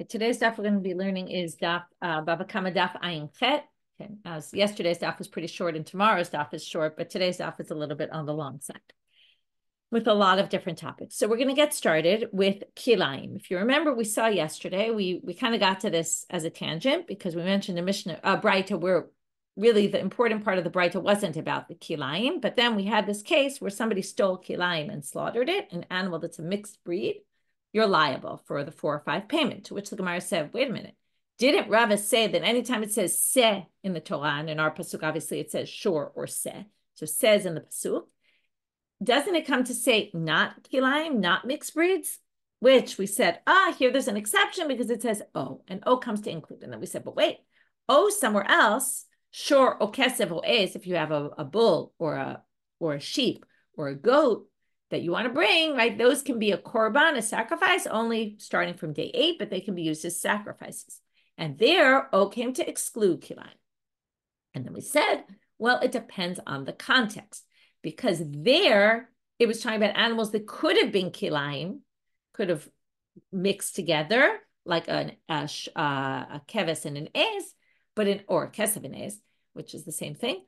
Today's daf we're going to be learning is daf Bava Kamma daf ayin chet. Okay, as yesterday's daf was pretty short and tomorrow's daf is short, but today's daf is a little bit on the long side with a lot of different topics. So we're going to get started with kilayim. If you remember, we saw yesterday, we kind of got to this as a tangent because we mentioned the Mishnah, braitot, where really the important part of the braitot wasn't about the kilayim, but then we had this case where somebody stole kilayim and slaughtered it, an animal that's a mixed breed. You're liable for the 4 or 5 payment, to which the Gemara said, wait a minute, didn't Rava say that anytime it says se in the Torah, and in our pasuk, obviously it says shor or se, so says in the pasuk, doesn't it come to say not kilayim, not mixed breeds? Which we said, here there's an exception because it says o, and o comes to include. And then we said, but wait, o somewhere else, shor o kesef o es, if you have a bull or a sheep or a goat that you want to bring, right? Those can be a korban, a sacrifice, only starting from day 8, but they can be used as sacrifices. And there, O came to exclude kilayim. And then we said, well, it depends on the context, because there it was talking about animals that could have been kilayim, could have mixed together, like a keves and an es, or a kesef and es, which is the same thing.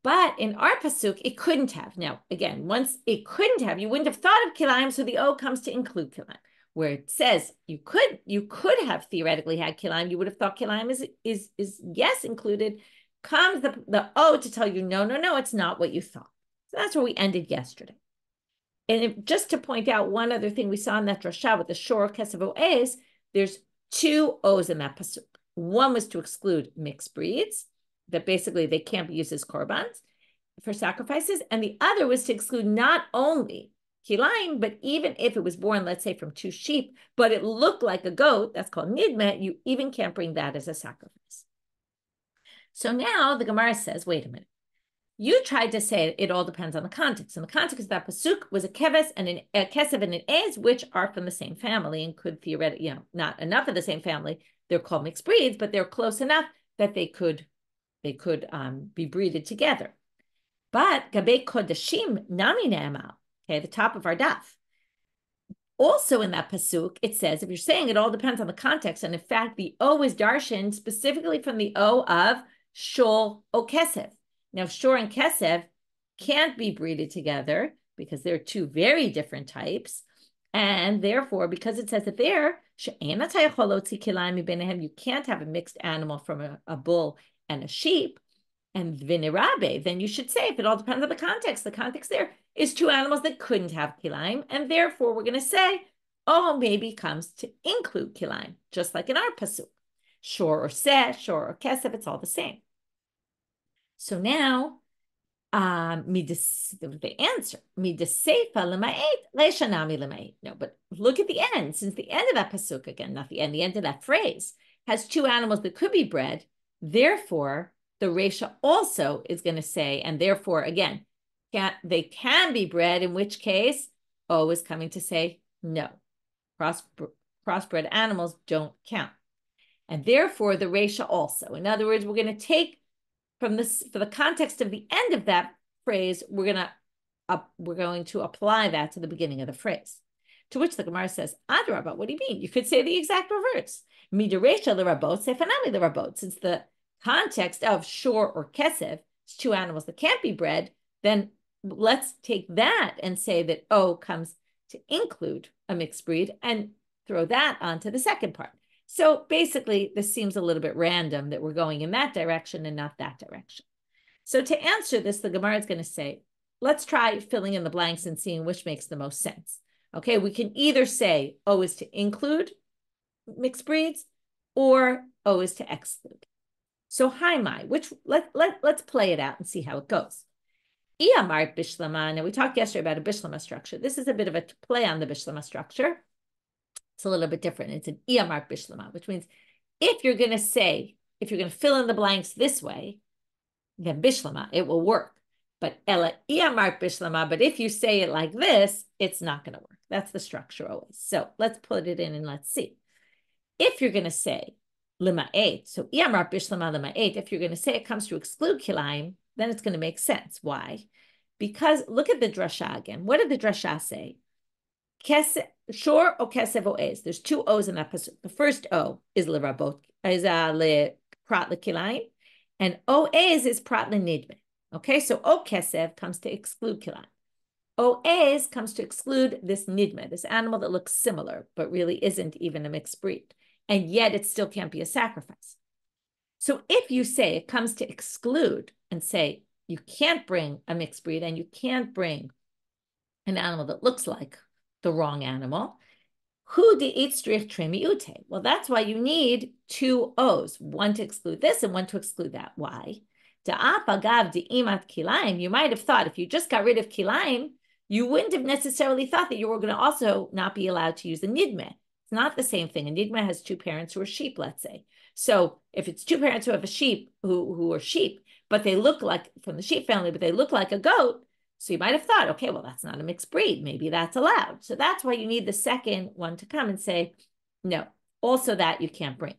But in our pasuk, it couldn't have. Now, again, once it couldn't have, you wouldn't have thought of kilayim, so the O comes to include kilayim. Where it says you could have theoretically had kilayim, you would have thought kilayim is yes included. Comes the O to tell you no, it's not what you thought. So that's where we ended yesterday. And just to point out one other thing we saw in that drasha with the shor kesef o es, there's 2 O's in that pasuk. One was to exclude mixed breeds, that basically they can't be used as korbans for sacrifices. And the other was to exclude not only kilayim, but even if it was born, let's say, from 2 sheep, but it looked like a goat, that's called nidmet, you even can't bring that as a sacrifice. So now the Gemara says, wait a minute. You tried to say it all depends on the context. And the context of that pasuk was a keves and a kesef and an es, which are from the same family and could theoretically, not enough of the same family. They're called mixed breeds, but they're close enough that they could be breeded together. But gabe kodashim nami ne'amal, okay, the top of our daf. Also in that pasuk, it says, if you're saying it all depends on the context, and in fact, the O is darshan specifically from the O of shor o kesef. Now, shor and kesef can't be breeded together because they're 2 very different types. And therefore, because it says it there, you can't have a mixed animal from a bull and a sheep, and vinirabe, then you should say, if it all depends on the context there is 2 animals that couldn't have kilayim, and therefore we're going to say, maybe comes to include kilayim, just like in our pasuk. Shor or seh, shor or kesef, it's all the same. So now, the answer, no, but look at the end, since the end of that pasuk, again, not the end of that phrase, has 2 animals that could be bred, therefore, the Resha also is going to say, and therefore, again, they can be bred, in which case, O is coming to say, no, crossbred animals don't count. And therefore, the Resha also. In other words, we're going to take from this, for the context of the end of that phrase, we're going to apply that to the beginning of the phrase. To which the Gemara says, Adrabah, what do you mean? You could say the exact reverse. Midaresha l'rabot, sefanami l'rabot. Since the context of shor or kesef is 2 animals that can't be bred, then let's take that and say that O comes to include a mixed breed and throw that onto the second part. So basically, this seems a little bit random that we're going in that direction and not that direction. So to answer this, the Gemara is going to say, let's try filling in the blanks and seeing which makes the most sense. Okay, we can either say O is to include mixed breeds or O is to exclude. So which let's play it out and see how it goes. Iyamart bishlama. Now we talked yesterday about a bishlama structure. This is a bit of a play on the bishlama structure. It's a little bit different. It's an iyamart bishlama, which means if you're going to fill in the blanks this way, then bishlama, it will work. But ela iyamart bishlama, but if you say it like this, it's not going to work. That's the structure always. So let's put it in and let's see. If you're going to say lima'et, so iyamart bishlama lima'et, if you're going to say it comes to exclude kilayim, then it's going to make sense. Why? Because look at the drasha again. What did the drasha say? Shor o kesev o es. There's two O's in that pasuk. The first O is lerabot, is prat lekilaim, and O is prat lenidme. Okay, so O kesev comes to exclude kilaim. O comes to exclude this nidme, this animal that looks similar, but really isn't even a mixed breed. And yet it still can't be a sacrifice. So if you say it comes to exclude and say you can't bring a mixed breed and you can't bring an animal that looks like the wrong animal, who well, that's why you need two O's, one to exclude this and one to exclude that. Why? You might have thought if you just got rid of kilaim, you wouldn't have necessarily thought that you were going to also not be allowed to use a nidme. It's not the same thing. A nidme has two parents who are sheep, let's say. So if it's two parents who have a sheep who are sheep, but they look like from the sheep family, but they look like a goat, so you might have thought, okay, well, that's not a mixed breed. Maybe that's allowed. So that's why you need the second one to come and say, no, also that you can't bring.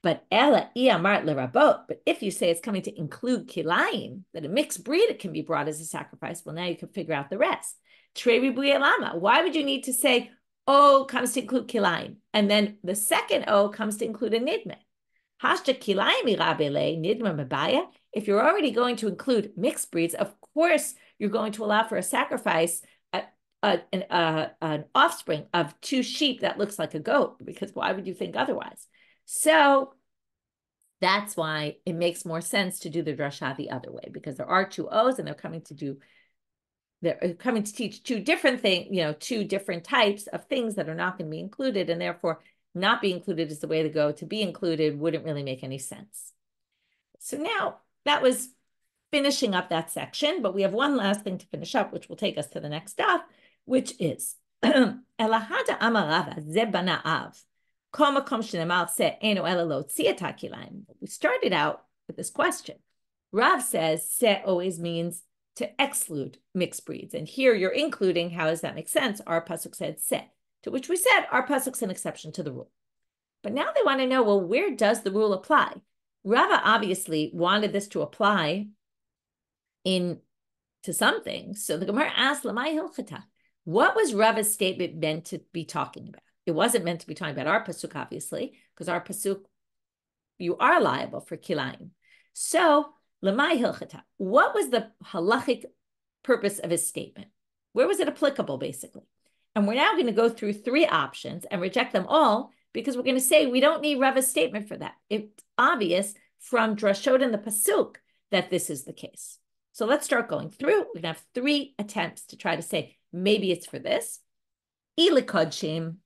But but if you say it's coming to include kilaim, that a mixed breed it can be brought as a sacrifice, well, now you can figure out the rest. Why would you need to say, O comes to include kilaim, and then the second O comes to include a nidme? If you're already going to include mixed breeds, of course you're going to allow for a sacrifice, an offspring of two sheep that looks like a goat, because why would you think otherwise? So that's why it makes more sense to do the drasha the other way, because there are two O's and they're coming to teach two different things, two different types of things that are not going to be included, and therefore not be included is the way to go. To be included wouldn't really make any sense. So now that was finishing up that section, but we have one last thing to finish up, which will take us to the next step, which is Elahada amarava zebana av. We started out with this question. Rav says se always means to exclude mixed breeds. And here you're including, how does that make sense? Our pasuk said se, to which we said our pasuk's an exception to the rule. But now they want to know, well, where does the rule apply? Rava obviously wanted this to apply to something. So the Gemara asked, Lamai hilchata, what was Rava's statement meant to be talking about? It wasn't meant to be talking about our pasuk, obviously, because our pasuk, you are liable for kilaim. So, lamai hilchata, what was the halachic purpose of his statement? Where was it applicable, basically? And we're now going to go through three options and reject them all, because we're going to say we don't need Rava's statement for that. It's obvious from drashot in the pasuk that this is the case. So let's start going through. We're going to have three attempts to try to say maybe it's for this. Ilikodshim,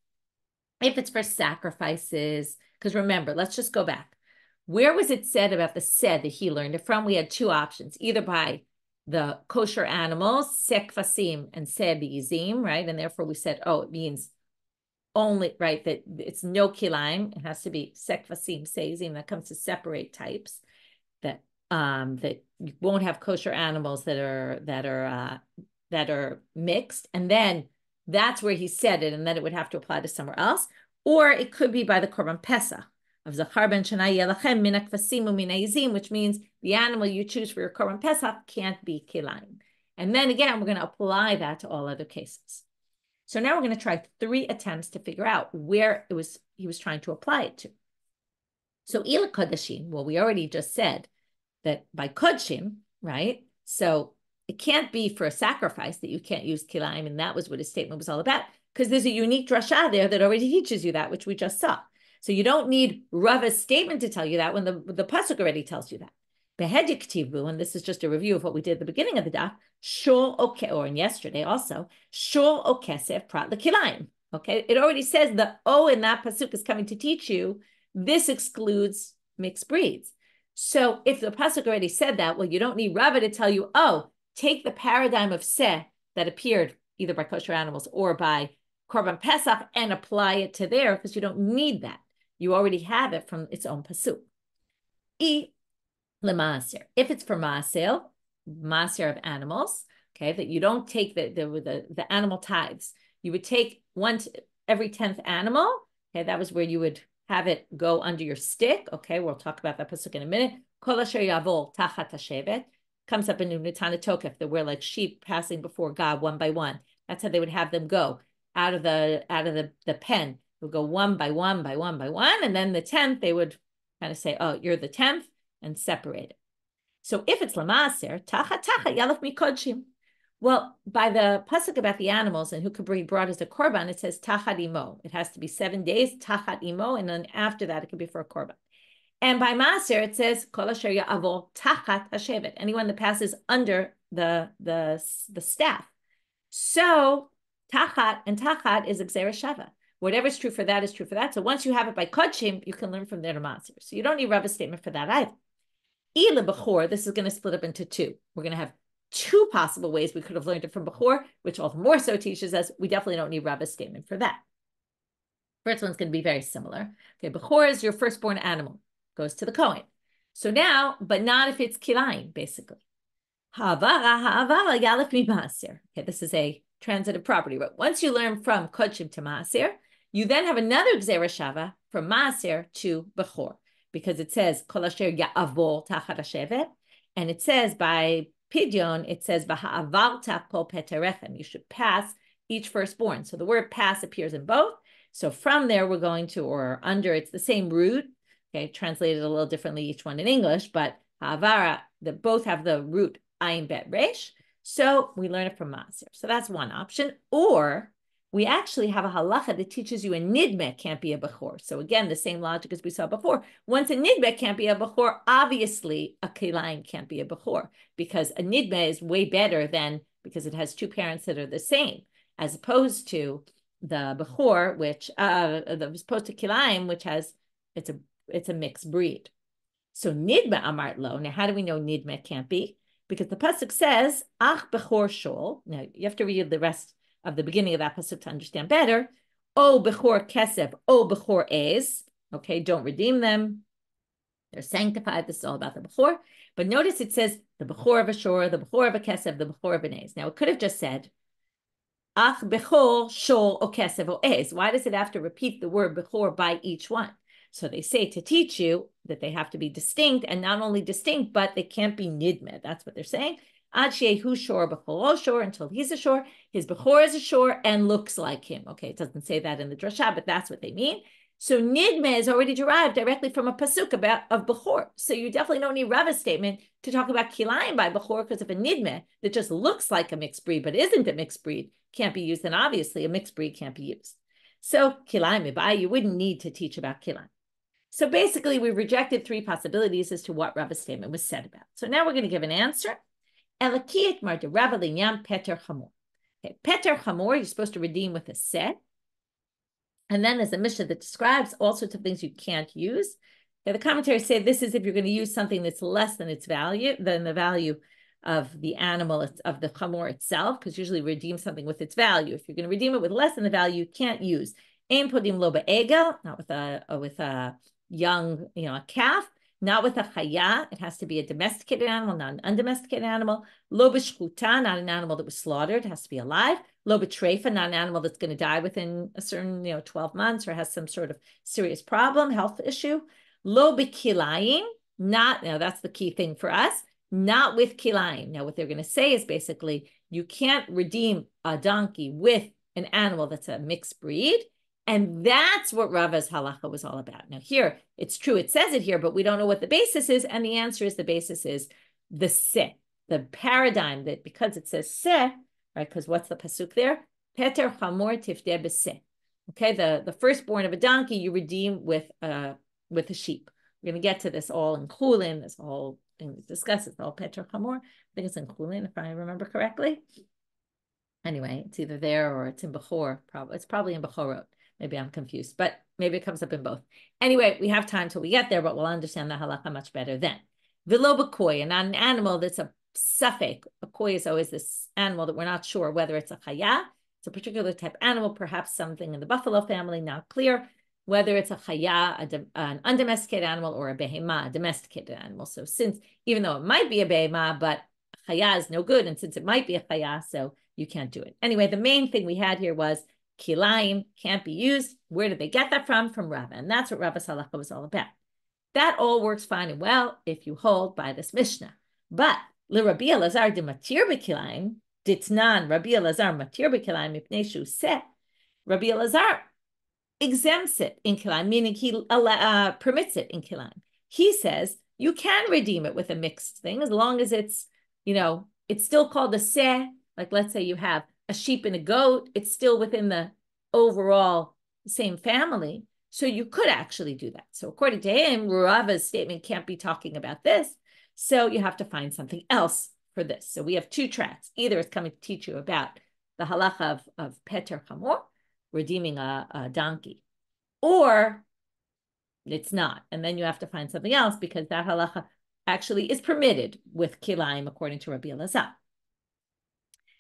if it's for sacrifices, because remember, let's just go back. Where was it said about the sed that he learned it from? We had two options, either by the kosher animals, sekvasim and sebizim, right? And therefore we said, oh, it means only, right, that it's no kilaim. It has to be sekvasim, seizim, that comes to separate types, that you won't have kosher animals that are mixed. And then that's where he said it, and then it would have to apply to somewhere else. Or it could be by the Korban Pesach of Zachar ben Shana Yelachem min hakvasim u'min ha'izim, which means the animal you choose for your Korban Pesach can't be kilaim. And then again, we're going to apply that to all other cases. So now we're going to try three attempts to figure out where he was trying to apply it to. So ila kodashim, well, we already just said that by kodshim, right? So it can't be for a sacrifice that you can't use kilaim, and that was what his statement was all about, because there's a unique drasha there that already teaches you that, which we just saw. So you don't need Rava's statement to tell you that when the pasuk already tells you that. Behediktivu, and this is just a review of what we did at the beginning of the daf, shul oke, or in yesterday also, shul okesef prat lekilaim. Okay, it already says the O in that pasuk is coming to teach you this excludes mixed breeds. So if the pasuk already said that, well, you don't need Rava to tell you, oh, take the paradigm of seh that appeared either by kosher animals or by Korban Pesach and apply it to there, because you don't need that. You already have it from its own pasuk. If it's for maaser of animals, okay, that you don't take the animal tithes, you would take every 10th animal. Okay, that was where you would have it go under your stick. Okay, we'll talk about that pasuk in a minute. Kol asher yavol tachat hashevet comes up in Nitana Tokef, that we're like sheep passing before God one by one. That's how they would have them go. out of the pen. It would go one by one by one by one, and then the 10th they would kind of say, "Oh, you're the 10th," and separate it. So if it's lamaser, tacha yalef mikodshim. Well, by the pasuk about the animals and who could be brought as a korban, it says tachat imo. It has to be 7 days, tachat imo, and then after that it could be for a korban. And by maser, it says kol asher ya'avor tachat hashevet. Anyone that passes under the staff. So tachat is gzera shava. Whatever's true for that is true for that. So once you have it by kodshim, you can learn from there to maser. So you don't need Rava's statement for that either. Ila b'chor, this is going to split up into two. We're going to have two possible ways we could have learned it from b'chor, which all the more so teaches us we definitely don't need Rava's statement for that. First one's going to be very similar. Okay, b'chor is your firstborn animal, goes to the Kohen. So now, but not if it's kilayim, basically. Ha'avara yalef mi ma'aser. Okay, this is a transitive property. But once you learn from kodshim to ma'aser, you then have another gzera shava from ma'aser to b'chor, because it says kol asher ya'avor tachat hashevet, and it says by pidyon, it says v'ha'avarta kol peterechem. You should pass each firstborn. So the word pass appears in both. So from there, we're going to, or under, it's the same root. Okay, translated a little differently, each one in English, but ha'avara, that both have the root ayin bet resh. So we learn it from Maaser. So that's one option. Or we actually have a halakha that teaches you a nidmeh can't be a bechor. So again, the same logic as we saw before. Once a nidmeh can't be a bechor, obviously a kilayim can't be a bechor, because a nidmeh is way better than, because it has two parents that are the same, as opposed to the bechor, which as opposed to kilayim, which has, it's a mixed breed. So nidmeh amart lo. Now, how do we know nidmeh can't be? Because the pasuk says ach bechor shol. Now you have to read the rest of the beginning of that pasuk to understand better. O bechor kesef, o bechor ez. Okay, don't redeem them. They're sanctified. This is all about the bechor. But notice it says the bechor of a shor, the bechor of a kesef, the bechor of an ez. Now it could have just said ach bechor shol o kesef o ez. Why does it have to repeat the word bechor by each one? So they say to teach you that they have to be distinct, and not only distinct, but they can't be nidmeh. That's what they're saying. Ad shehu shor b'chol shor, until he's a shor, his bechor is a shor and looks like him. Okay, it doesn't say that in the drasha, but that's what they mean. So nidmeh is already derived directly from a pasuk of bechor. So you definitely don't need Rava's statement to talk about kilayim by bechor, because if a nidmeh that just looks like a mixed breed but isn't a mixed breed can't be used, then obviously a mixed breed can't be used. So kilayim ibai, you wouldn't need to teach about kilayim. So basically, we rejected three possibilities as to what Rava's statement was said about. So now we're going to give an answer. Elakiyat mar de Rava linyam peter chamor. Okay, peter chamor, you're supposed to redeem with a set. And then there's a mishnah that describes all sorts of things you can't use. Okay, the commentaries say this is if you're going to use something that's less than its value, than the value of the animal, of the chamor itself, because usually redeem something with its value. If you're going to redeem it with less than the value, you can't use. Ein podim lo be'egel, not with a young, a calf, not with a chaya. It has to be a domesticated animal, not an undomesticated animal. Lo b'shchuta, not an animal that was slaughtered. It has to be alive. Lo b'treifa, not an animal that's going to die within a certain, 12 months or has some sort of serious problem, health issue. Lo b'kilayim, not, now that's the key thing for us, not with kilayim. Now what they're going to say is basically you can't redeem a donkey with an animal that's a mixed breed. And that's what Rava's halakha was all about. Now here, it's true, it says it here, but we don't know what the basis is. And the answer is the basis is the se, the paradigm that because it says se, right? Because what's the pasuk there? Peter chamor tifdeh b'se. Okay, the firstborn of a donkey you redeem with a sheep. We're going to get to this all in Chulin, this whole thing discusses all Peter chamor. I think it's in Chulin, if I remember correctly. Anyway, it's either there or it's in Bechor. It's probably in Bechorot. Maybe I'm confused, but maybe it comes up in both. Anyway, we have time till we get there, but we'll understand the halakha much better then. V'lo b'koy, and not an animal that's a suffix. A koy is always this animal that we're not sure whether it's a chaya. It's a particular type animal, perhaps something in the buffalo family, not clear. Whether it's a chaya, an undomesticated animal, or a behema, a domesticated animal. So since, even though it might be a behema, but chaya is no good, and since it might be a chaya, so you can't do it. Anyway, the main thing we had here was kilayim can't be used. Where did they get that from? From Rava. And that's what Rava's halakha was all about. That all works fine and well if you hold by this Mishnah. But Rabbi Elazar de matir b'kilayim, ditnan Rabbi Elazar matir b'kilayim mipnei shu seh. Rabbi Elazar exempts it in kilayim, meaning he permits it in kilayim. He says you can redeem it with a mixed thing as long as it's, it's still called a seh. Like let's say you have a sheep and a goat, it's still within the overall same family. So you could actually do that. So according to him, Rava's statement can't be talking about this. So you have to find something else for this. So we have two tracks. Either it's coming to teach you about the halakha of peter chamor, redeeming a donkey, or it's not. And then you have to find something else because that halakha actually is permitted with kilayim according to Rabbi Elazar.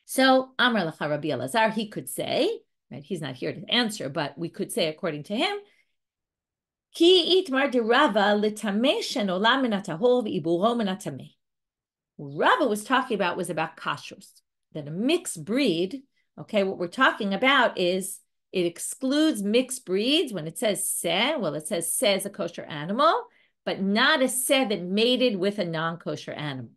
So Amar Lacha Rabbi Elazar, he could say, right? He's not here to answer, but we could say according to him, Ki itmar de Rava litameh shenola min hatahor v'iburo min hatameh. Rava was talking about was about kashrus, that a mixed breed. Okay, what we're talking about is it excludes mixed breeds. When it says seh, well, it says seh is a kosher animal, but not a seh that mated with a non-kosher animal.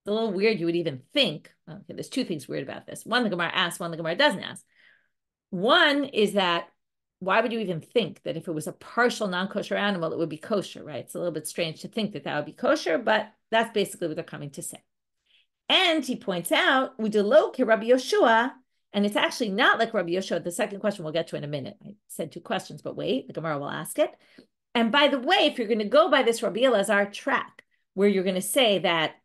It's a little weird. You would even think, okay, there's two things weird about this. One, the Gemara asks, one, the Gemara doesn't ask. One is that why would you even think that if it was a partial non-kosher animal, it would be kosher, right? It's a little bit strange to think that that would be kosher, but that's basically what they're coming to say. And he points out, Udelo ke Rabbi Yoshua, and it's actually not like Rabbi Yoshua. The second question we'll get to in a minute. I said two questions, but wait, the Gemara will ask it. And by the way, if you're going to go by this Rabbi Elazar track, where you're going to say that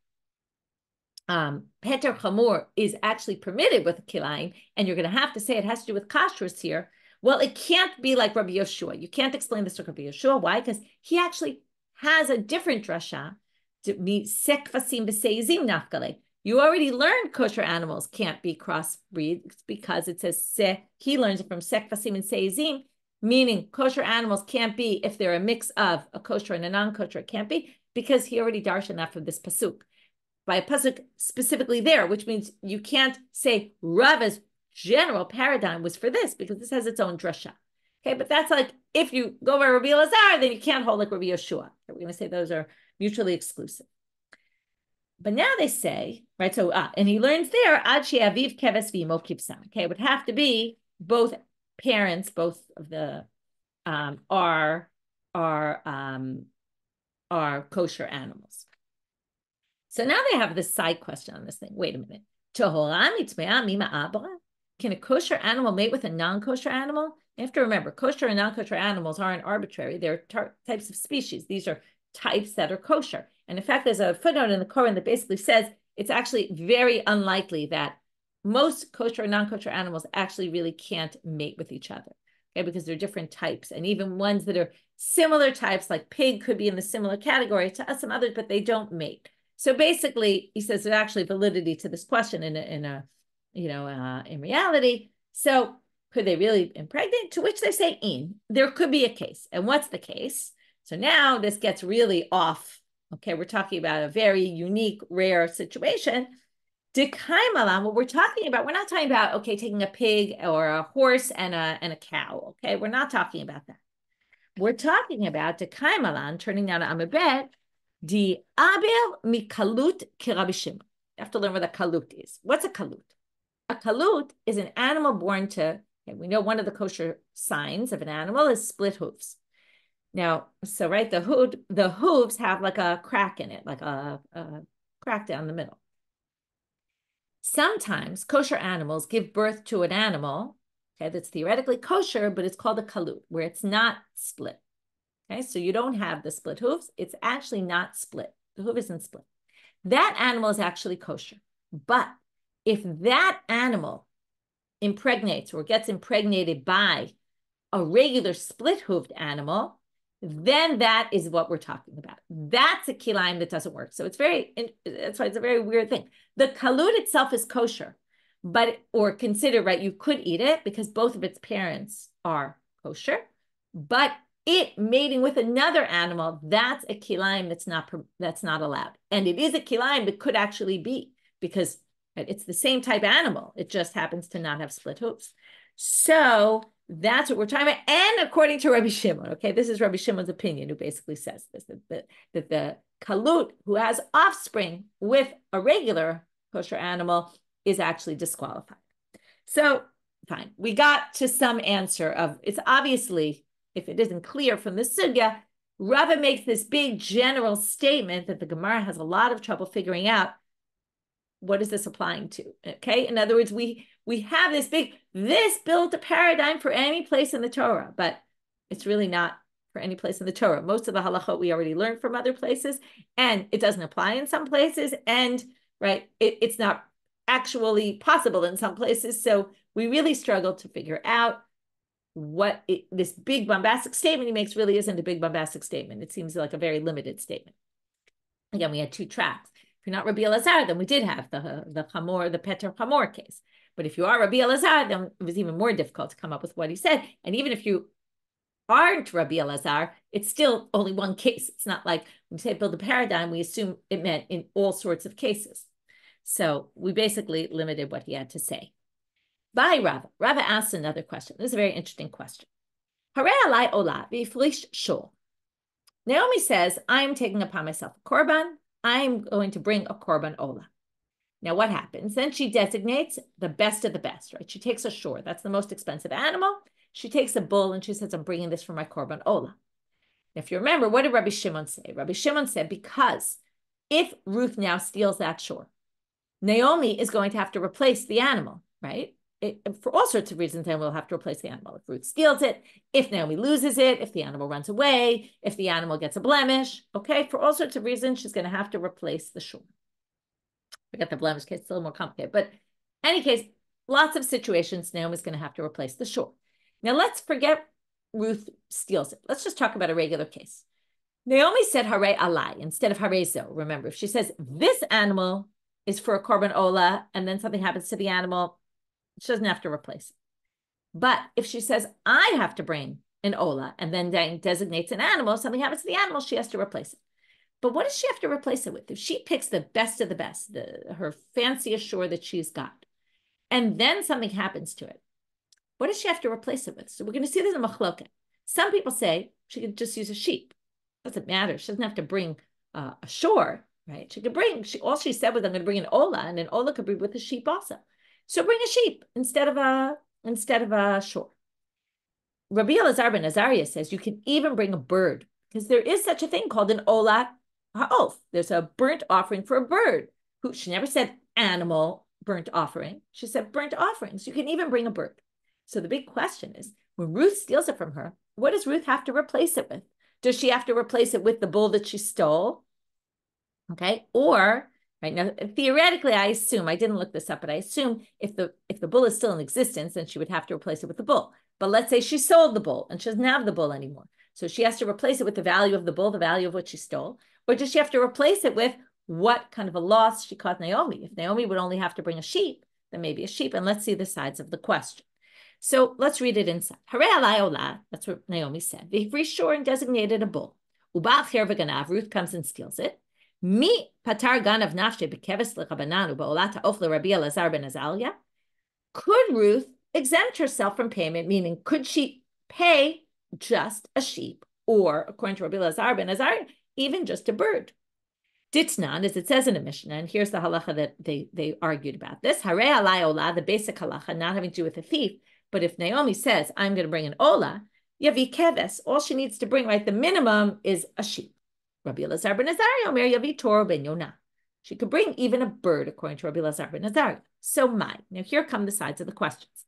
peter chamor is actually permitted with a kilayim, and you're going to have to say it has to do with kashrus here, well, it can't be like Rabbi Yoshua. You can't explain this to Rabbi Yoshua. Why? Because he actually has a different drasha to meet sekvasim b'seizim nafkale. You already learned kosher animals can't be crossbreed because it says se. He learns it from sekvasim and seizim, meaning kosher animals can't be if they're a mix of a kosher and a non-kosher. It can't be because he already darshan that from this pasuk. By a pasuk specifically there, which means you can't say Rava's general paradigm was for this because this has its own drasha. Okay, but that's like if you go by Rabbi Elazar, then you can't hold like Rabbi Yoshua. We're going to say those are mutually exclusive. But now they say, right? So, and he learns there, Ad she'aviv keves v'imo kibsan. Okay, it would have to be both parents, both of the are kosher animals. So now they have this side question on this thing. Wait a minute. Can a kosher animal mate with a non-kosher animal? You have to remember, kosher and non-kosher animals aren't arbitrary. They're types of species. These are types that are kosher. And in fact, there's a footnote in the Quran that basically says it's actually very unlikely that most kosher and non-kosher animals actually really can't mate with each other, okay, because they're different types. And even ones that are similar types, like pig, could be in the similar category to some others, but they don't mate. So basically, he says there's actually validity to this question in reality. So could they really impregnate? To which they say, there could be a case. And what's the case? So now this gets really off. Okay, we're talking about a very unique, rare situation. What we're talking about, we're not talking about, okay, taking a pig or a horse and a cow. Okay, we're not talking about that. We're talking about Dekaimalan, turning down Amabet, Di Abel Mikalut Kirabishim. You have to learn what a kalut is. What's a kalut? A kalut is an animal born to, okay, we know one of the kosher signs of an animal is split hooves. Now, so right, the hooves have like a crack in it, like a crack down the middle. Sometimes kosher animals give birth to an animal, okay, that's theoretically kosher, but it's called a kalut, where it's not split. Okay, so you don't have the split hooves. It's actually not split. The hoof isn't split. That animal is actually kosher. But if that animal impregnates or gets impregnated by a regular split-hooved animal, then that is what we're talking about. That's a kilayim that doesn't work. So that's why it's a very weird thing. The kalut itself is kosher, or consider, right, you could eat it because both of its parents are kosher, but it mating with another animal, that's a kilayim that's not allowed. And it is a kilayim that could actually be because it's the same type animal. It just happens to not have split hooves. So that's what we're talking about. And according to Rabbi Shimon, okay, this is Rabbi Shimon's opinion, who basically says this, that the kalut who has offspring with a regular kosher animal is actually disqualified. So fine. We got to some answer of, it's obviously, if it isn't clear from the sugya, Rava makes this big general statement that the Gemara has a lot of trouble figuring out what is this applying to. Okay, in other words, we have this built a paradigm for any place in the Torah, but it's really not for any place in the Torah. Most of the halakha we already learned from other places, and it doesn't apply in some places, and it's not actually possible in some places. So we really struggle to figure out what this big bombastic statement he makes really isn't a big bombastic statement. It seems like a very limited statement. Again, we had two tracks. If you're not Rabbi Elazar, then we did have the Chamor, the Peter Chamor case. But if you are Rabbi Elazar, then it was even more difficult to come up with what he said. And even if you aren't Rabbi Elazar, it's still only one case. It's not like when we say build a paradigm, we assume it meant in all sorts of cases. So we basically limited what he had to say. By Rava. Rava asked another question. This is a very interesting question. Harei, alai, olah, v'iflish shul. Naomi says, I'm taking upon myself a korban. I'm going to bring a korban olah. Now what happens? Then she designates the best of the best, right? She takes a shiur. That's the most expensive animal. She takes a bull and she says, I'm bringing this for my korban olah. Now, if you remember, what did Rabbi Shimon say? Rabbi Shimon said, because if Ruth now steals that shiur, Naomi is going to have to replace the animal, right? For all sorts of reasons, then we'll have to replace the animal. If Ruth steals it, if Naomi loses it, if the animal runs away, if the animal gets a blemish, okay? For all sorts of reasons, she's going to have to replace the shiur. Forget the blemish case, it's a little more complicated. But in any case, lots of situations, Naomi's going to have to replace the shiur. Now, let's forget Ruth steals it. Let's just talk about a regular case. Naomi said harei alai instead of harei zo. Remember, if she says this animal is for a korban olah and then something happens to the animal, she doesn't have to replace it. But if she says, I have to bring an olah and then designates an animal, something happens to the animal, she has to replace it. But what does she have to replace it with? If she picks the best of the best, her fanciest shiur that she's got, and then something happens to it, what does she have to replace it with? So we're going to see this in machloket. Some people say she could just use a sheep. Doesn't matter. She doesn't have to bring a shiur, right? She could bring, all she said was, I'm going to bring an olah, and an olah could be with a sheep also. So bring a sheep instead of a shiur. Rabbi Elazar ben Azariah says you can even bring a bird because there is such a thing called an olah ha'of. There's a burnt offering for a bird. She never said animal burnt offering. She said burnt offerings. You can even bring a bird. So the big question is, when Ruth steals it from her, what does Ruth have to replace it with? Does she have to replace it with the bull that she stole? Okay, or right now, theoretically, I assume, I didn't look this up, but I assume if the bull is still in existence, then she would have to replace it with the bull. But let's say she sold the bull and she doesn't have the bull anymore. So she has to replace it with the value of the bull, the value of what she stole. Or does she have to replace it with what kind of a loss she caused Naomi? If Naomi would only have to bring a sheep, then maybe a sheep. And let's see the sides of the question. So let's read it inside. Harei alai olah, that's what Naomi said. V'hifri shiur and designated a bull. U'ba'al cher v'ganav, Ruth comes and steals it. Mi patar ganav nafshe b'keves l'Rabbanan u'ba'olah ta'of l'Rabbi Elazar ben Azariah. Could Ruth exempt herself from payment, meaning could she pay just a sheep, or according to Rabbi Elazar ben Azariah, even just a bird? Ditnan, as it says in the Mishnah, and here's the halakha that they argued about this. Harei alai olah, the basic halakha, not having to do with a thief, but if Naomi says, I'm going to bring an olah, yavi keves, all she needs to bring, right, the minimum is a sheep. Rabbi Elazar ben Azariah, Omer yavi Torah ben Yonah. She could bring even a bird, according to Rabbi Elazar ben Azariah. So my. Now here come the sides of the questions.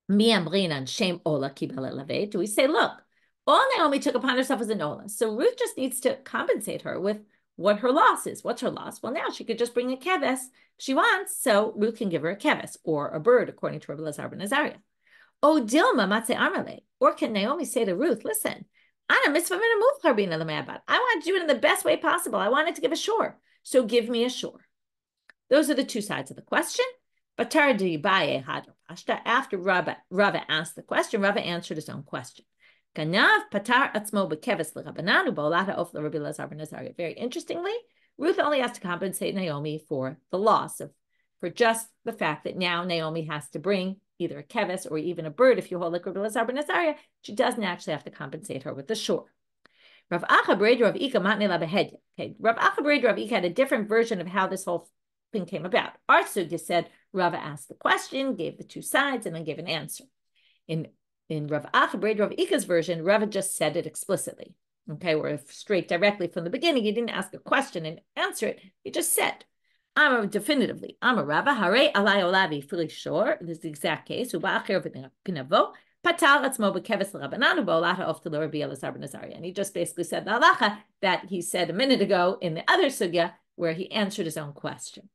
Mi amrinan shem olah kibel elave. Do we say, look, all Naomi took upon herself was an olah. So Ruth just needs to compensate her with what her loss is. What's her loss? Well, now she could just bring a keves if she wants, so Ruth can give her a keves or a bird, according to Rabbi Elazar ben Azariah. O dilma matze amrle. Or can Naomi say to Ruth, listen, Ana mitzvah minamuf harbina l'me'abat. I want to do it in the best way possible. I wanted to give a shiur, so give me a shiur. Those are the two sides of the question. Batar dibaye hadra pashta. After Rava asked the question, Rava answered his own question. Ganav patar atzmo bekeves l'Rabbanan u'ba'olah ta'of l'Rabbi Elazar ben Azariah. Very interestingly, Ruth only has to compensate Naomi for the loss for just the fact that now Naomi has to bring either a keves or even a bird. If you hold like Rabbi Elazar ben Azariah, she doesn't actually have to compensate her with the shiur. Rav Acha b'reid Rav Ika matne la behedya. Okay, Rav Acha b'reid Rav Ika had a different version of how this whole thing came about. Our sugya said Rava asked the question, gave the two sides, and then gave an answer. In Rav Ika's version, Rava just said it explicitly. Okay, we're straight directly from the beginning. He didn't ask a question and answer it. He just said, definitively, I'm a Rava, harei, alai, olah, fully sure. This is the exact case. And he just basically said the halakha that he said a minute ago in the other sugya where he answered his own question.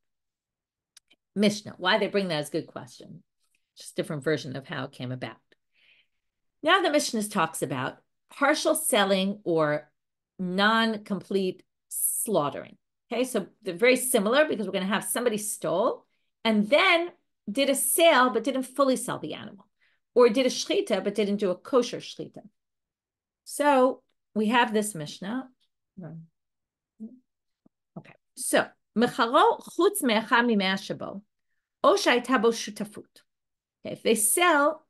Mishnah, why they bring that as a good question? Just a different version of how it came about. Now the Mishnah talks about partial selling or non-complete slaughtering. Okay, so they're very similar because we're going to have somebody stole and then did a sale but didn't fully sell the animal, or did a shchita but didn't do a kosher shchita. So we have this Mishnah. Okay, so mecharo chutz me'achad mimea shabo o shayta bo shutafut. Okay, if they sell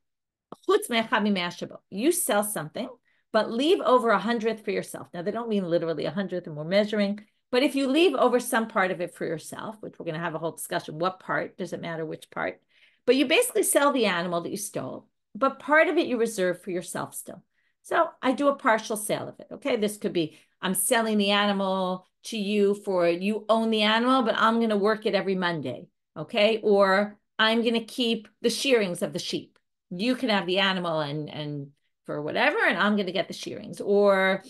chutz me'achad mimea shabo, you sell something but leave over 100th for yourself. Now they don't mean literally 100th, and we're measuring. But if you leave over some part of it for yourself, which we're going to have a whole discussion, what part, doesn't matter which part, but you basically sell the animal that you stole, but part of it you reserve for yourself still. So I do a partial sale of it, okay? This could be, I'm selling the animal to you for, you own the animal, but I'm going to work it every Monday, okay? Or I'm going to keep the shearings of the sheep. You can have the animal and for whatever, and I'm going to get the shearings. Or,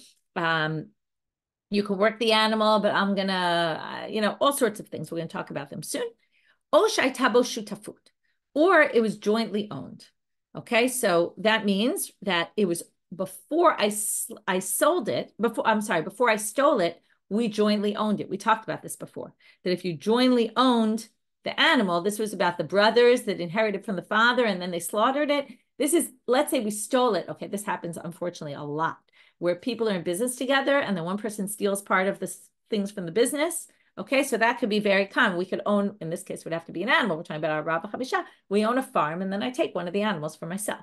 you can work the animal, but I'm going to, all sorts of things. We're going to talk about them soon. Or it was jointly owned. Okay, so that means that it was before I sold it, before I stole it, we jointly owned it. We talked about this before, that if you jointly owned the animal, this was about the brothers that inherited from the father and then they slaughtered it. This is, let's say we stole it. Okay, this happens unfortunately a lot, where people are in business together and then one person steals part of the things from the business. Okay, so that could be very common. We could own, in this case, would have to be an animal. We're talking about our Rabba Chabisha. We own a farm and then I take one of the animals for myself.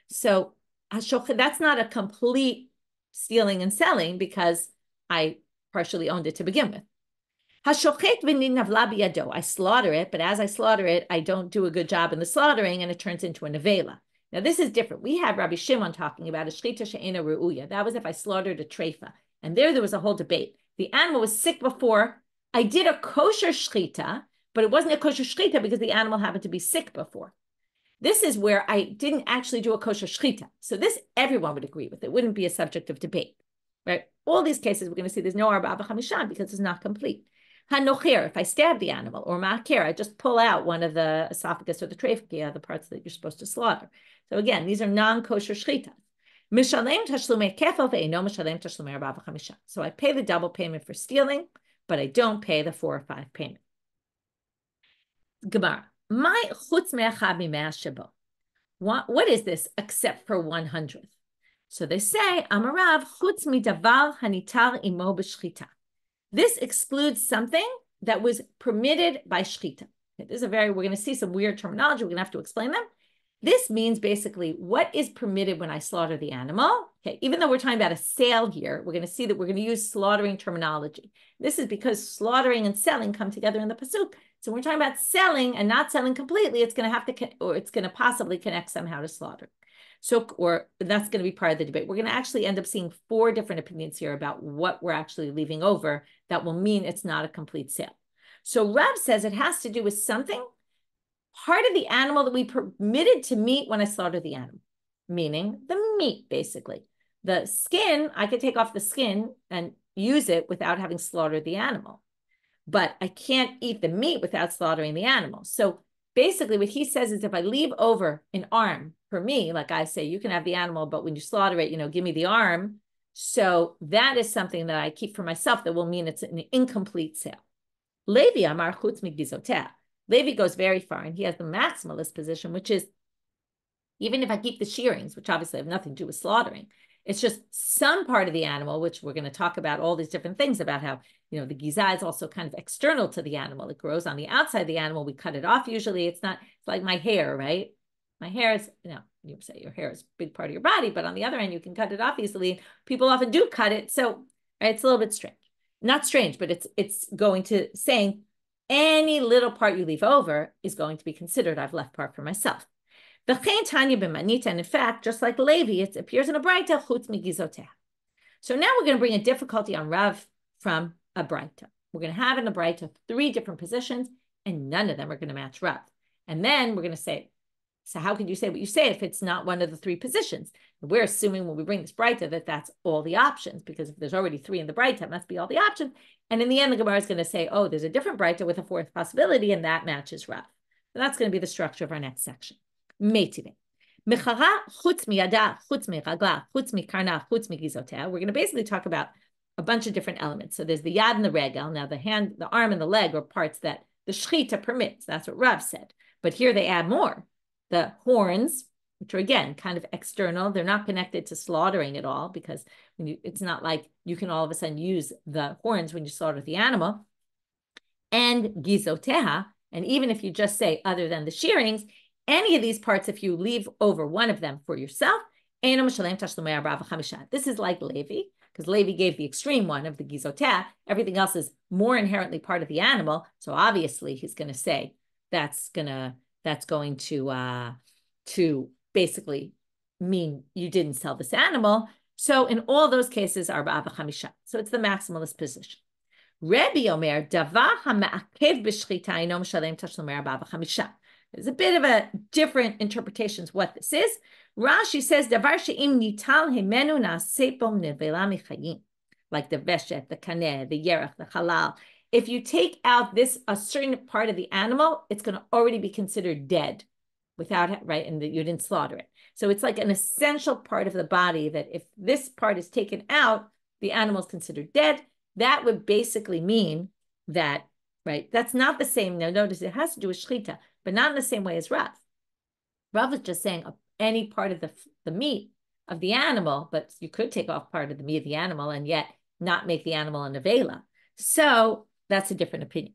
So that's not a complete stealing and selling because I partially owned it to begin with. I slaughter it, but as I slaughter it, I don't do a good job in the slaughtering and it turns into a nevela. Now, this is different. We had Rabbi Shimon talking about a shchita she'ena re'uya. That was if I slaughtered a treifa. And there was a whole debate. The animal was sick before. I did a kosher shchita, but it wasn't a kosher shchita because the animal happened to be sick before. This is where I didn't actually do a kosher shchita. So this, everyone would agree with. It wouldn't be a subject of debate, right? All these cases, we're going to see there's no arba b'chamishan because it's not complete. Hanocher, if I stab the animal, or ma'aker, I just pull out one of the esophagus or the trachea, the parts that you're supposed to slaughter. So again, these are non-kosher shchitas. So I pay the double payment for stealing, but I don't pay the 4 or 5 payment. Gemara, what is this except for 100th? So they say, Amarav chutz midavar hanitar imo b'shchita. This excludes something that was permitted by shchita. This is we're going to see some weird terminology. We're going to have to explain them. This means basically what is permitted when I slaughter the animal. Okay, even though we're talking about a sale here, we're going to see that we're going to use slaughtering terminology. This is because slaughtering and selling come together in the pasuk. So when we're talking about selling and not selling completely, it's going to have to, or it's going to possibly connect somehow to slaughter. So, or that's going to be part of the debate. We're going to actually end up seeing 4 different opinions here about what we're actually leaving over that will mean it's not a complete sale. So Rav says it has to do with something, part of the animal that we permitted to meat when I slaughter the animal, meaning the meat, basically. The skin, I could take off the skin and use it without having slaughtered the animal. But I can't eat the meat without slaughtering the animal. So basically what he says is if I leave over an arm for me, like I say, you can have the animal, but when you slaughter it, give me the arm. So that is something that I keep for myself that will mean it's an incomplete sale. Levi amar chutz migizoteh. Levi goes very far and he has the maximalist position, which is even if I keep the shearings, which obviously have nothing to do with slaughtering, it's just some part of the animal, which we're going to talk about all these different things about how, the giza is also kind of external to the animal. It grows on the outside of the animal. We cut it off usually. It's like my hair, right? My hair is, you say your hair is a big part of your body, but on the other hand, you can cut it off easily. People often do cut it. So it's a little bit strange. Not strange, but it's going to saying any little part you leave over is going to be considered I've left part for myself. And in fact, just like Levi, it appears in a braitot, chutz migizoteha. So now we're going to bring a difficulty on Rav from a braitot. We're going to have in the braitot 3 different positions, and none of them are going to match Rav. And then we're going to say, so how can you say what you say if it's not one of the 3 positions? We're assuming when we bring this braitot that that's all the options, because if there's already 3 in the braitot, it must be all the options. And in the end, the Gemara is going to say, oh, there's a different braitot with a 4th possibility, and that matches Rav. So that's going to be the structure of our next section. Meitive. We're going to basically talk about a bunch of different elements. So there's the yad and the regel. Now the hand, the arm and the leg are parts that the shechita permits. That's what Rav said. But here they add more. The horns, which are again kind of external. They're not connected to slaughtering at all, because it's not like you can all of a sudden use the horns when you slaughter the animal. And gizoteha, and even if you just say other than the shearings, any of these parts, if you leave over one of them for yourself, this is like Levi, because Levi gave the extreme one of the gizoteha. Everything else is more inherently part of the animal. So obviously he's going to say that's going to basically mean you didn't sell this animal. So in all those cases, arba'a v'chamisha. So it's the maximalist position. Rebbe Omer, davar ha'ma'akev b'shchita eino mishalem tashlumei arba'a v'chamisha. There's a bit of a different interpretations what this is. Rashi says, davar she'im nital himenu na'aseh bo nevela michayim. Like the veshet, the kaneh, the yerach, the halal. If you take out a certain part of the animal, it's going to already be considered dead without, right? And you didn't slaughter it. So it's like an essential part of the body that if this part is taken out, the animal is considered dead. That would basically mean that, right? That's not the same. Now notice it has to do with shechita, but not in the same way as Rav. Rav is just saying any part of the meat of the animal, but you could take off part of the meat of the animal and yet not make the animal an avela. So that's a different opinion.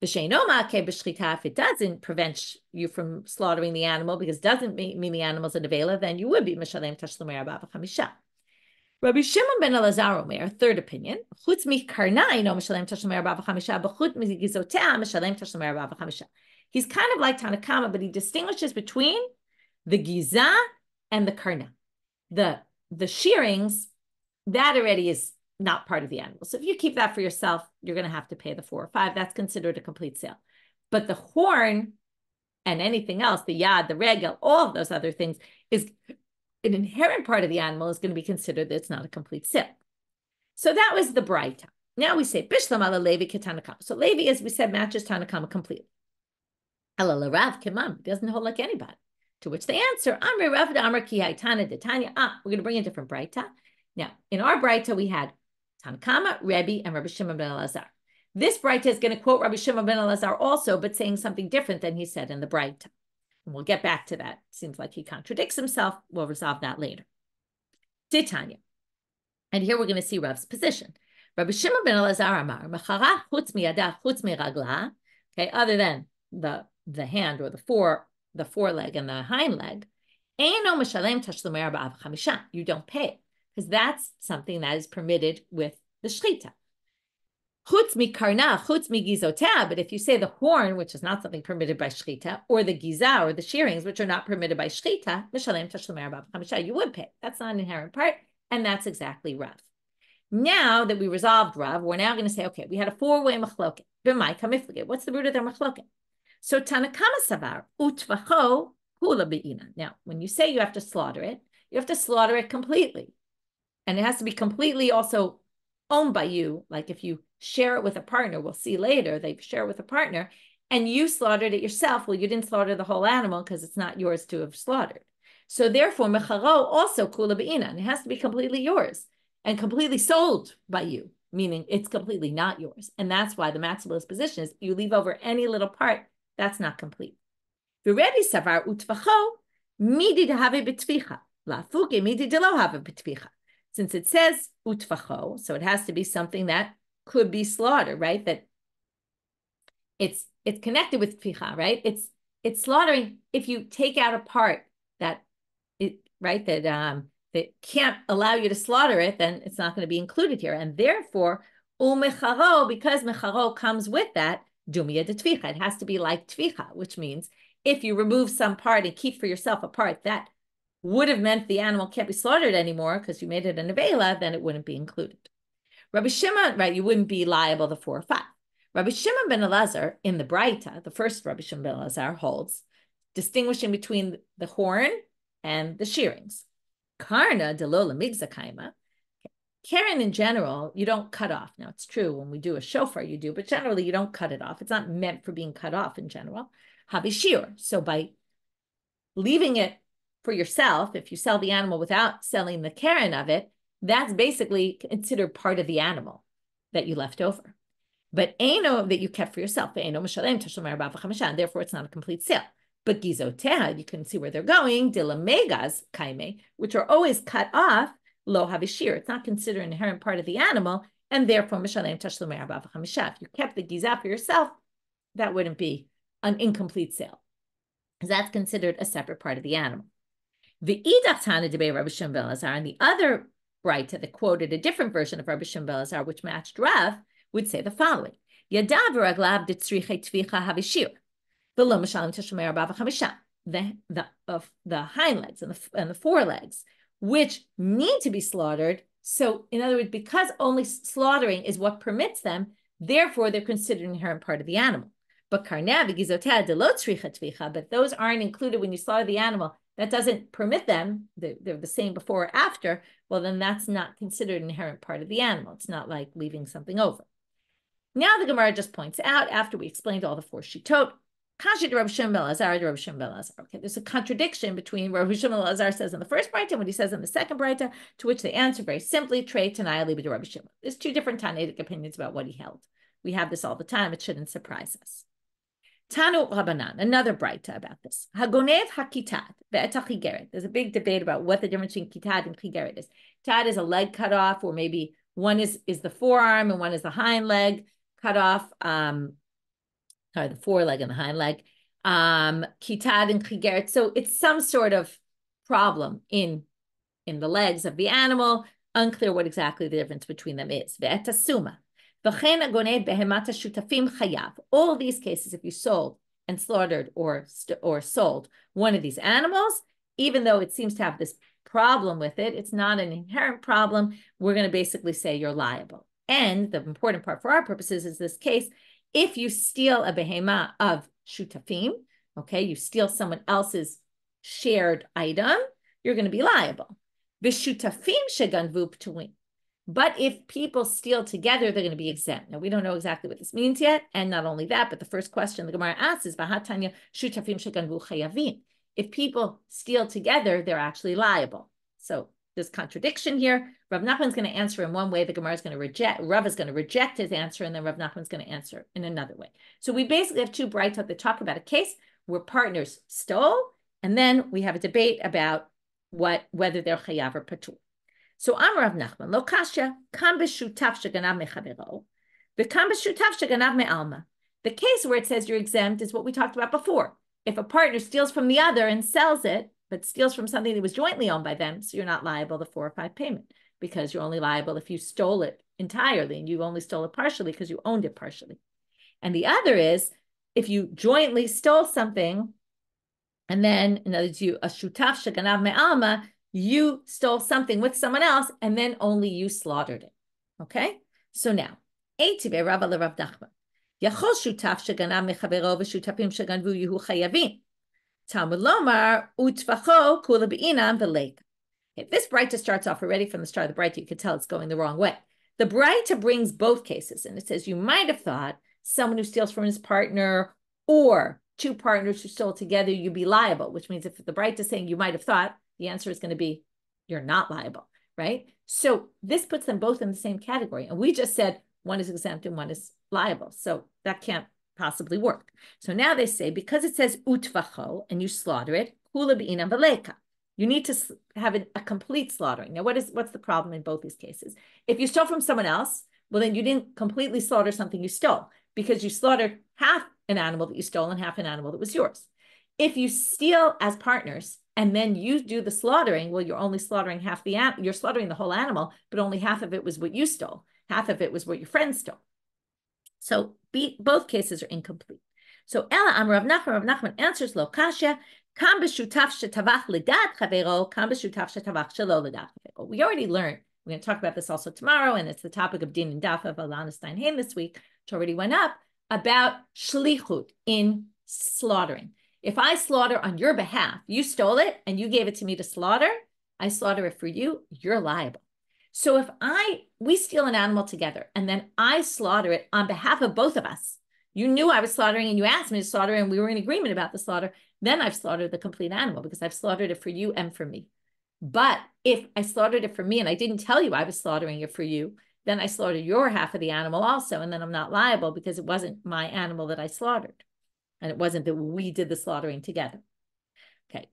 If it doesn't prevent you from slaughtering the animal because it doesn't mean the animal's an avela, then you would be mishalem tashlumei arba'a v'chamisha. Rabbi Shimon ben Elazar Omer, 3rd opinion, chutz mikarna eino mishalem tashlumei arba'a v'chamisha, b'chutz migizoteha mishalem tashlumei arba'a v'chamisha. He's kind of like Tana Kamma, but he distinguishes between the giza and the karna. The shearings, that already is not part of the animal. So if you keep that for yourself, you're going to have to pay the 4 or 5. That's considered a complete sale. But the horn and anything else, the yad, the regel, all of those other things, is an inherent part of the animal is going to be considered that it's not a complete sale. So that was the braitot. Now we say, Bishlam ala Levi ke Tana Kamma. So Levi, as we said, matches Tana Kamma completely. Ala Rav Kamma, doesn't hold like anybody. To which they answer, Amri Rav Amar ki haytana de Tanya. We're going to bring a different braitot. Now, in our braitot, we had Tana Kamma, Rebbe, and Rabbi Shimon ben Elazar. This braitot is going to quote Rabbi Shimon ben Elazar also, but saying something different than he said in the braitot. And we'll get back to that. Seems like he contradicts himself. We'll resolve that later. Titania. And here we're going to see Rav's position. Rabbi Shimon ben Elazar Amar, Mechara chutz miyada chutz miragla. Okay, other than the hand or the foreleg and the hind leg, Eino mishalem tashlumei arba'a v'chamisha. You don't pay it, because that's something that is permitted with the shechita. Chutz mikarna, chutz migizoteha. But if you say the horn, which is not something permitted by shechita, or the giza, or the shearings, which are not permitted by shechita, mishalem tashlumei arba'a v'chamisha, you would pay. That's not an inherent part, and that's exactly Rav. Now that we resolved Rav, we're now going to say, okay, we had a 4-way machloket. B'mai kamiflige. What's the root of their machloket? So Tana Kamma savar utvacho hula be'ina. Now, when you say you have to slaughter it completely. And it has to be completely also owned by you. Like if you share it with a partner, we'll see later, they share it with a partner, and you slaughtered it yourself. Well, you didn't slaughter the whole animal because it's not yours to have slaughtered. So therefore, mecharo also kula be'ina, and it has to be completely yours and completely sold by you, meaning it's completely not yours. And that's why the maximalist position is you leave over any little part, that's not complete. The Rebbe savar utvacho midi dehave betvicha, lafuke midi delo have betvicha. Since it says utvacho, so it has to be something that could be slaughtered, right? That it's connected with tvicha, right? It's slaughtering. If you take out a part that can't allow you to slaughter it, then it's not going to be included here. And therefore, umecharo, because mecharo comes with that, Dumia de tvicha. It has to be like tvicha, which means if you remove some part and keep for yourself a part that would have meant the animal can't be slaughtered anymore because you made it an avela, then it wouldn't be included. Rabbi Shimon, right, you wouldn't be liable the 4 or 5. Rabbi Shimon ben Elazar in the Braita, the first Rabbi Shimon ben Elazar holds, distinguishing between the horn and the shearings. Karna de lola migza kaima. Karen in general, you don't cut off. Now it's true when we do a shofar, you do, but generally you don't cut it off. It's not meant for being cut off in general. Habi shiur. So by leaving it for yourself, if you sell the animal without selling the Karen of it, that's basically considered part of the animal that you left over. But Eino that you kept for yourself, and therefore it's not a complete sale. But gizoteha, you can see where they're going, dilamegas kaime, which are always cut off, lo havishir. It's not considered an inherent part of the animal, and therefore mishalem tashlumei arba v'chamisha. If you kept the giza for yourself, that wouldn't be an incomplete sale, because that's considered a separate part of the animal. The idach tana debei Rabbi Shimon ben Elazar, and the other Braita that quoted a different version of Rabbi Shimon ben Elazar, which matched Rav, would say the following: Yadav v'raglav detzrichei tvicha havishir, v'lo mishalem tashlumei arba v'chamisha. The hind legs and the forelegs, which need to be slaughtered. So, in other words, because only slaughtering is what permits them, therefore they're considered an inherent part of the animal. But but those aren't included when you slaughter the animal. That doesn't permit them. They're the same before or after. Well, then that's not considered an inherent part of the animal. It's not like leaving something over. Now the Gemara just points out, after we explained all the 4 shitot, okay, there's a contradiction between what Rabbi Shimon ben Elazar says in the first Braita and what he says in the second Braita, to which they answer very simply, Trei Tanai Liba to Rabbi Shimon. There's 2 different Tanaitic opinions about what he held. We have this all the time. It shouldn't surprise us. Tanu Rabbanan, another Braita about this. Hagonev hakitat ve'eta chigeret. There's a big debate about what the difference between kitat and chigeret is. Kitat is a leg cut off, or maybe one is the forearm and one is the hind leg cut off. Sorry, the foreleg and the hind leg. Kitat and chigeret. So it's some sort of problem in the legs of the animal. Unclear what exactly the difference between them is. Ve'eta suma. All these cases, if you sold and slaughtered or sold one of these animals, even though it seems to have this problem with it, it's not an inherent problem. We're going to basically say you're liable. And the important part for our purposes is this case, if you steal a behema of shutafim, okay, you steal someone else's shared item, you're going to be liable. V'shutafim sheganvu p'tuim. But if people steal together, they're going to be exempt. Now, we don't know exactly what this means yet. And not only that, but the first question the Gemara asks is, Vahatanya shutafim sheganvu chayavim. If people steal together, they're actually liable. So there's contradiction here. Rav Nachman is going to answer in one way. The Gemara is going to reject. Rav is going to reject his answer, and then Rav Nachman is going to answer in another way. So we basically have 2 braitot that talk about a case where partners stole, and then we have a debate about whether they're chayav or patur. So Amar Rav Nachman, lo kasha, kam b'shutaf sheganav mechavero, v'kam b'shutaf sheganav me'alma. The case where it says you're exempt is what we talked about before. If a partner steals from the other and sells it, but steals from something that was jointly owned by them, so you're not liable the 4 or 5 payment, because you're only liable if you stole it entirely, and you only stole it partially because you owned it partially. And the other is, if you jointly stole something, and then, in other words, you a shutaf sheganav me'alma, you stole something with someone else, and then only you slaughtered it. Okay? So now, Eitibe Rava le Rav Nachman. Yachol shutaf sheganav mechavero v'shutafim sheganvu yuhu chayavim. Talmud lomar utvacho kula be'inam v'leik. This Braita starts off already from the start of the Braita. You can tell it's going the wrong way. The Braita brings both cases, and it says you might have thought someone who steals from his partner or 2 partners who stole together, you'd be liable, which means if the Braita is saying you might have thought, the answer is going to be you're not liable, right? So this puts them both in the same category. And we just said one is exempt and one is liable. So that can't possibly work. So now they say, because it says utvacho and you slaughter it, kula be'inam v'leika. You need to have a complete slaughtering. Now, what's the problem in both these cases? If you stole from someone else, well, then you didn't completely slaughter something you stole, because you slaughtered half an animal that you stole and half an animal that was yours. If you steal as partners and then you do the slaughtering, well, you're only slaughtering half the animal. You're slaughtering the whole animal, but only half of it was what you stole. Half of it was what your friend stole. So both cases are incomplete. So Ella Am Rav Nachman answers lo kasha. We already learned. We're going to talk about this also tomorrow, and it's the topic of din and daf of Alanestein Hain this week, which already went up, about shlichut in slaughtering. If I slaughter on your behalf, you stole it and you gave it to me to slaughter, I slaughter it for you, you're liable. So if we steal an animal together and then I slaughter it on behalf of both of us, you knew I was slaughtering and you asked me to slaughter and we were in agreement about the slaughter, then I've slaughtered the complete animal because I've slaughtered it for you and for me. But if I slaughtered it for me and I didn't tell you I was slaughtering it for you, then I slaughtered your half of the animal also, and then I'm not liable because it wasn't my animal that I slaughtered. And it wasn't that we did the slaughtering together. Okay.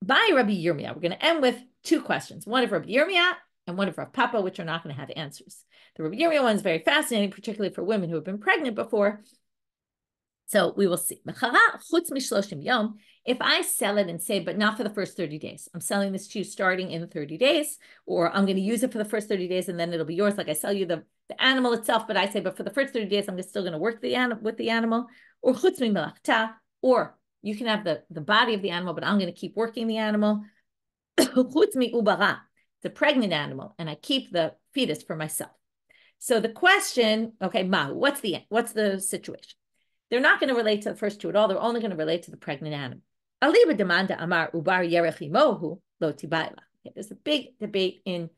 By Rabbi Yirmia, we're going to end with two questions. One of Rabbi Yirmia and one of Rav Papa, which are not going to have answers. The Rabbi Yirmia one is very fascinating, particularly for women who have been pregnant before. So we will see. If I sell it and say, but not for the first 30 days, I'm selling this to you starting in 30 days, or I'm going to use it for the first 30 days and then it'll be yours. Like I sell you the animal itself, but I say, but for the first 30 days, I'm still going to work with the animal. Or or you can have the body of the animal, but I'm going to keep working the animal. It's a pregnant animal, and I keep the fetus for myself. So the question, okay, Mahu, what's the situation? They're not going to relate to the first two at all. They're only going to relate to the pregnant animal. There's a big debate in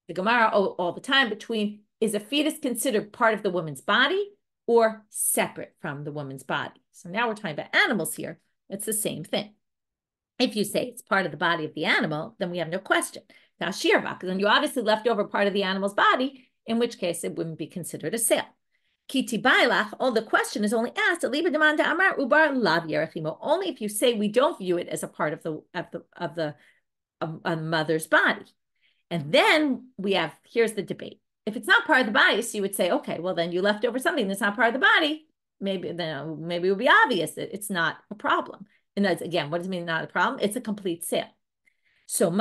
the Gemara all the time between, is a fetus considered part of the woman's body or separate from the woman's body? So now we're talking about animals here. It's the same thing. If you say it's part of the body of the animal, then we have no question. Now, because then you obviously left over part of the animal's body, in which case it wouldn't be considered a sale. The question is only asked only if you say we don't view it as a part of the mother's body. And then here's the debate. If it's not part of the body, so you would say, okay, well then you left over something that's not part of the body. Maybe it would be obvious that it's not a problem. And that's, again, what does it mean not a problem? It's a complete sale. So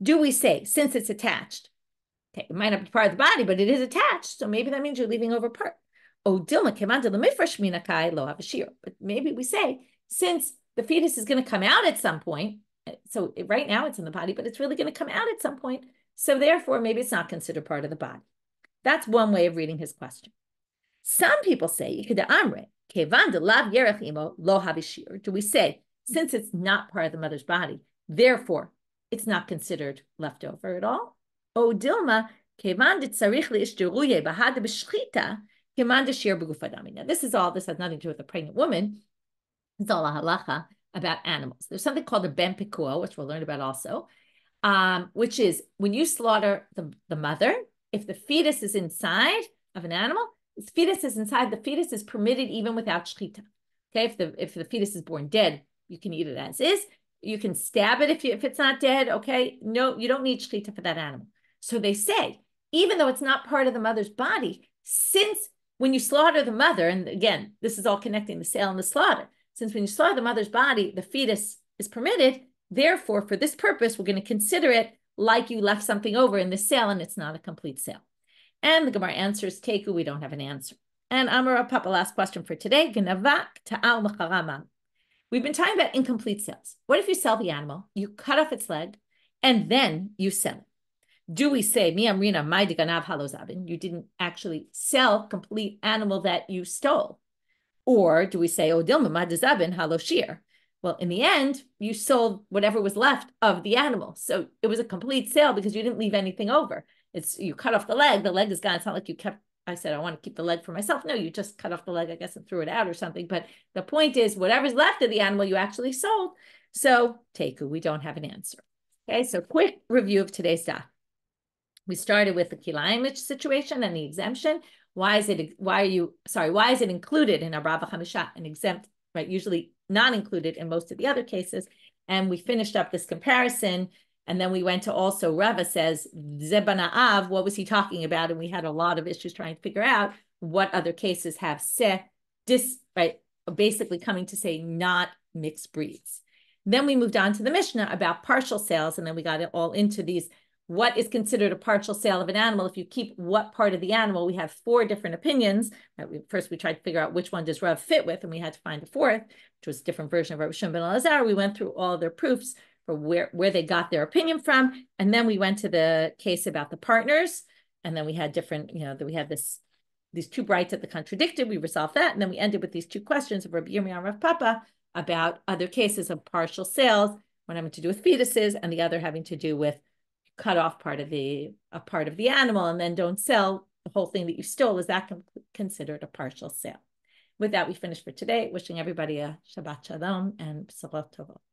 do we say, since it's attached, okay, it might not be part of the body, but it is attached. So maybe that means you're leaving over part. But maybe we say, since the fetus is going to come out at some point, so right now it's in the body, but it's really going to come out at some point. So therefore, maybe it's not considered part of the body. That's one way of reading his question. Some people say, do we say, since it's not part of the mother's body, therefore it's not considered leftover at all? Now, this has nothing to do with a pregnant woman. It's all a halakha about animals. There's something called a ben pikuah, which we'll learn about also, which is when you slaughter the mother, if the fetus is inside of an animal, the fetus is permitted even without shchita. Okay, if the fetus is born dead, you can eat it as is. You can stab it if it's not dead. Okay, no, you don't need shchita for that animal. So they say, even though it's not part of the mother's body, since when you slaughter the mother, and again, this is all connecting the sale and the slaughter, since when you slaughter the mother's body, the fetus is permitted, therefore, for this purpose, we're going to consider it like you left something over in the sale, and it's not a complete sale. And the Gemara answers, Teku, we don't have an answer. And Amar Papa, last question for today, Genavak ta'al mecharama. We've been talking about incomplete sales. What if you sell the animal, you cut off its leg, and then you sell it? Do we say, Mi amrina ma'di ganav halozabin, you didn't actually sell complete animal that you stole? Or do we say, oh, dilma madazabin haloshir? Well, in the end, you sold whatever was left of the animal. So it was a complete sale because you didn't leave anything over. You cut off the leg is gone. It's not like you kept, I said, I want to keep the leg for myself. No, you just cut off the leg, I guess, and threw it out or something. But the point is, whatever's left of the animal, you actually sold. So, Teku, we don't have an answer. Okay, so quick review of today's daf. We started with the kilayim situation and the exemption. Why is it included in a Rava Chamisha and exempt, right? Usually not included in most of the other cases. And we finished up this comparison. And then we went to also Rava says, Zebana'av, what was he talking about? And we had a lot of issues trying to figure out what other cases have right? Basically coming to say not mixed breeds. Then we moved on to the Mishnah about partial sales. And then we got it all into these what is considered a partial sale of an animal. If you keep what part of the animal, we have 4 different opinions. First, we tried to figure out which one does Rav fit with, and we had to find a 4th, which was a different version of Rav Shimon ben Elazar. We went through all their proofs for where they got their opinion from. And then we went to the case about the partners. And then we had different, we had these 2 braitot that contradicted. We resolved that. And then we ended with these 2 questions of Rabbi Yirmia and Rav Papa about other cases of partial sales, one having to do with fetuses and the other having to do with cut off part of the animal and then don't sell the whole thing that you stole. Is that considered a partial sale? With that, we finish for today. Wishing everybody a Shabbat Shalom and B'sorot Tovot.